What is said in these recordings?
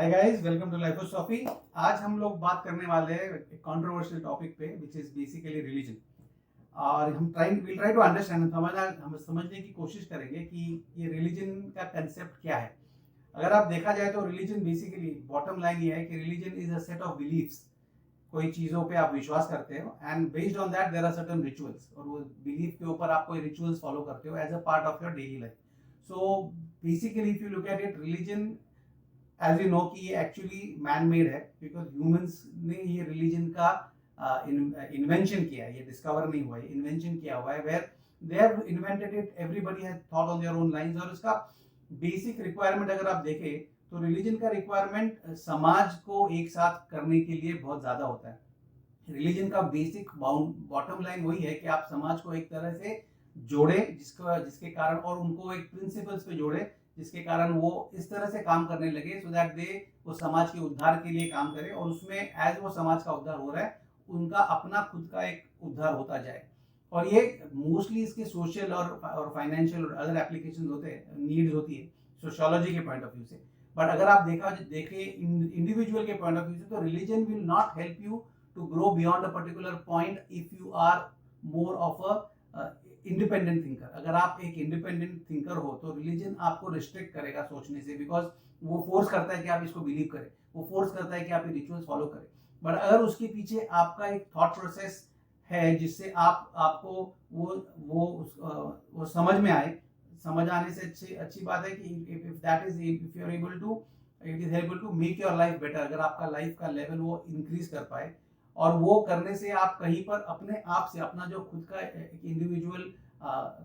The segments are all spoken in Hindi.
Hi guys, welcome to life of Sophie. आज हम लोग बात करने वाले हैं एक कंट्रोवर्शियल टॉपिक पे विच इज बेसिकली रिलीजन। और हम ट्राई टू अंडरस्टैंड, हम समझने की कोशिश करेंगे कि ये रिलीजन का कंसेप्ट क्या है। अगर आप देखा जाए तो रिलीजन बेसिकली बॉटम लाइन ये है कि religion is a set of beliefs. कोई चीज़ों पे आप विश्वास करते हो and based on that there are certain rituals, और वो बिलीफ के ऊपर आप कोई रिचुअल्स फॉलो करते हो as a part of your daily life. So basically if you look at it, religion as you know कि ये एक्चुअली मैन मेड है, बिकॉज ह्यूमंस ने ये रिलीजन का इन्वेंशन किया है। ये डिस्कवर नहीं हुआ है, इन्वेंशन किया हुआ है, where they have invented it, everybody has thought on their own lines. और इसका बेसिक रिक्वायरमेंट अगर आप देखें तो रिलीजन का रिक्वायरमेंट समाज को एक साथ करने के लिए बहुत ज्यादा होता है। रिलीजन का बेसिक बॉटम लाइन वही है कि आप समाज को एक तरह से जोड़े, जिसके कारण, और उनको एक प्रिंसिपल्स पे जोड़े जिसके कारण वो इस तरह से काम करने लगे सो दैट दे वो समाज के उद्धार के लिए काम करे, और उसमें एज वो समाज का उद्धार हो रहा है उनका अपना खुद का एक उद्धार होता जाए। और ये मोस्टली इसके सोशल और फाइनेंशियल और अदर एप्लीकेशन होते हैं, नीड्स होती है सोशियोलॉजी के पॉइंट ऑफ व्यू से। बट अगर आप देखें इंडिविजुअल के पॉइंट ऑफ व्यू से, तो religion will not help you to grow beyond a particular point if you are more of a independent thinker. अगर आप एक इंडिपेंडेंट थिंकर हो तो रिलीजन आपको रिस्ट्रिक्ट करेगा सोचने से, बिकॉज वो फोर्स करता है कि आप इसको बिलीव करें, वो फोर्स करता है कि आप ये रिचुअल्स फॉलो करें। बट अगर उसके पीछे आपका एक थॉट प्रोसेस है जिससे आपको वो समझ में आए, समझ आने से अच्छी बात है कि if that is if you are able to, it is able to make your life better. अगर आपका लाइफ का लेवल वो इंक्रीज कर पाए, और वो करने से आप कहीं पर अपने आप से अपना जो खुद का एक इंडिविजुअल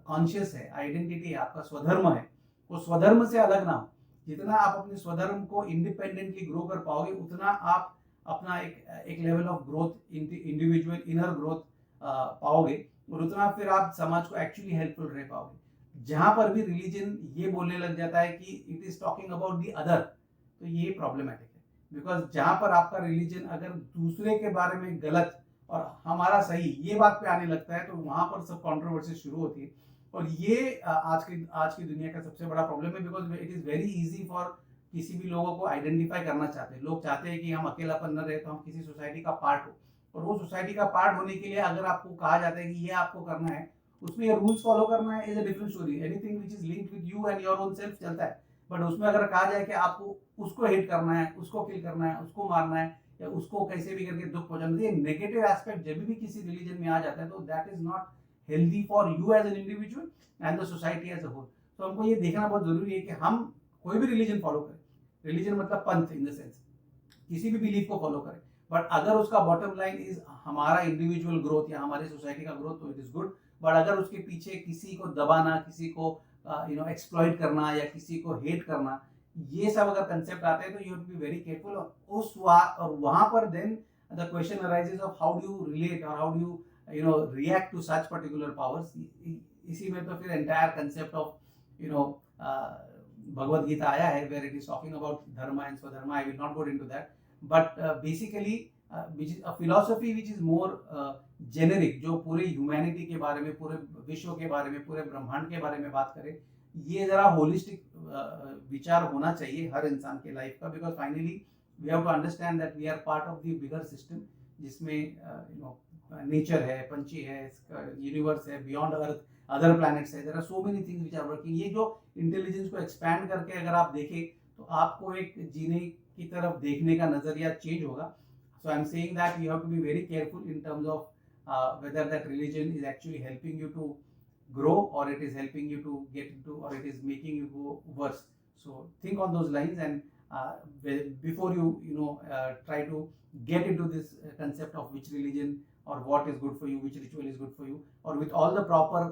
कॉन्शियस है, आइडेंटिटी है, आपका स्वधर्म है, वो स्वधर्म से अलग ना हो। जितना आप अपने स्वधर्म को इंडिपेंडेंटली ग्रो कर पाओगे, उतना आप अपना एक level of growth, individual inner growth पाओगे, और उतना फिर आप समाज को एक्चुअली हेल्पफुल रह पाओगे। जहां पर भी रिलीजन ये बोलने लग जाता है कि it is talking about the other, तो ये प्रॉब्लमेटिक है। बिकॉज जहां पर आपका रिलीजन अगर दूसरे के बारे में गलत और हमारा सही ये बात पे आने लगता है, तो वहां पर सब कंट्रोवर्सी शुरू होती है। और ये आज की दुनिया का सबसे बड़ा प्रॉब्लम है, because it is very easy for किसी भी लोगों को आइडेंटिफाई करना चाहते हैं। लोग चाहते हैं कि हम अकेलापन न रहे, तो हम किसी सोसाइटी का पार्ट हो। और वो सोसाइटी का पार्ट होने के लिए अगर आपको कहा जाता है कि ये आपको करना है, उसमें रूल्स फॉलो करना है, is a different story. Anything which is linked with you and your own self चलता है। बट उसमें अगर कहा जाए कि आपको उसको हिट करना है, उसको किल करना है, उसको मारना है, या उसको कैसे भी करके दुख पहुंचाना है, नेगेटिव एस्पेक्ट जब भी किसी रिलीजन में आ जाता है, तो that is not healthy for you as an individual and the society as a whole. तो हमको ये देखना बहुत जरूरी है कि हम कोई भी रिलीजन फॉलो करें, रिलीजन मतलब पंथ इन द सेंस, किसी भी बिलीफ को फॉलो करें, बट अगर उसका बॉटम लाइन इज हमारा इंडिविजुअल ग्रोथ या हमारी सोसाइटी का ग्रोथ, तो इट इज गुड। बट अगर उसके पीछे किसी को दबाना, किसी को एक्सप्लॉइट करना, या किसी को हेट करना, ये सब अगर कंसेप्ट आते हैं, तो you have to be very careful. और वहां पर then the question arises of how do you relate और how do you react to such particular powers. इसी में तो फिर entire concept of Bhagavad Gita आया है, where it is talking about dharma and swadharma. I will not go into that, but basically which is a philosophy which is more generic, जो पूरे ह्यूमैनिटी के बारे में, पूरे विश्व के बारे में, पूरे ब्रह्मांड के बारे में बात करे। ये जरा होलिस्टिक विचार होना चाहिए हर इंसान के लाइफ का, because finally we have to understand that we are part of the bigger system, जिसमें नेचर है, पंछी है, यूनिवर्स है, बियॉन्ड अर्थ अदर प्लैनेट्स है, there are so many things which are working. ये जो इंटेलिजेंस को एक्सपैंड करके अगर आप देखें, तो आपको एक जीने की तरफ देखने का नजरिया चेंज होगा। So I'm saying that you have to be very careful in terms of whether that religion is actually helping you to grow, or it is helping you to get into, or it is making you go worse. So think on those lines, and before you try to get into this concept of which religion or what is good for you, which ritual is good for you, or with all the proper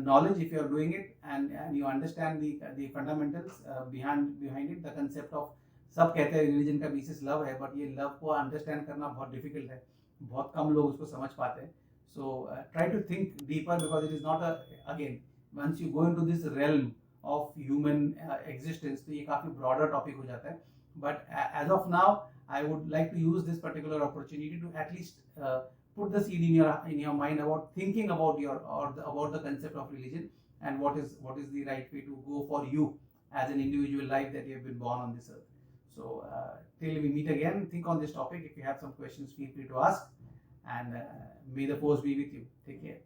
knowledge, if you are doing it and you understand the fundamentals behind it, the concept of, सब कहते हैं रिलीजन का बेसिस लव है, बट ये लव को अंडरस्टैंड करना बहुत डिफिकल्ट है, बहुत कम लोग उसको समझ पाते हैं। So try to think deeper, because it is not again once you go into this realm of human existence, तो ये काफी ब्रॉडर टॉपिक हो जाता है। But as of now I would like to use this particular opportunity to at least put the seed in your mind about thinking about about the concept of religion, and what is the right way to go for you as an individual life that you have been born on this earth. So till we meet again, think on this topic. If you have some questions, feel free to ask, and may the force be with you. Take care.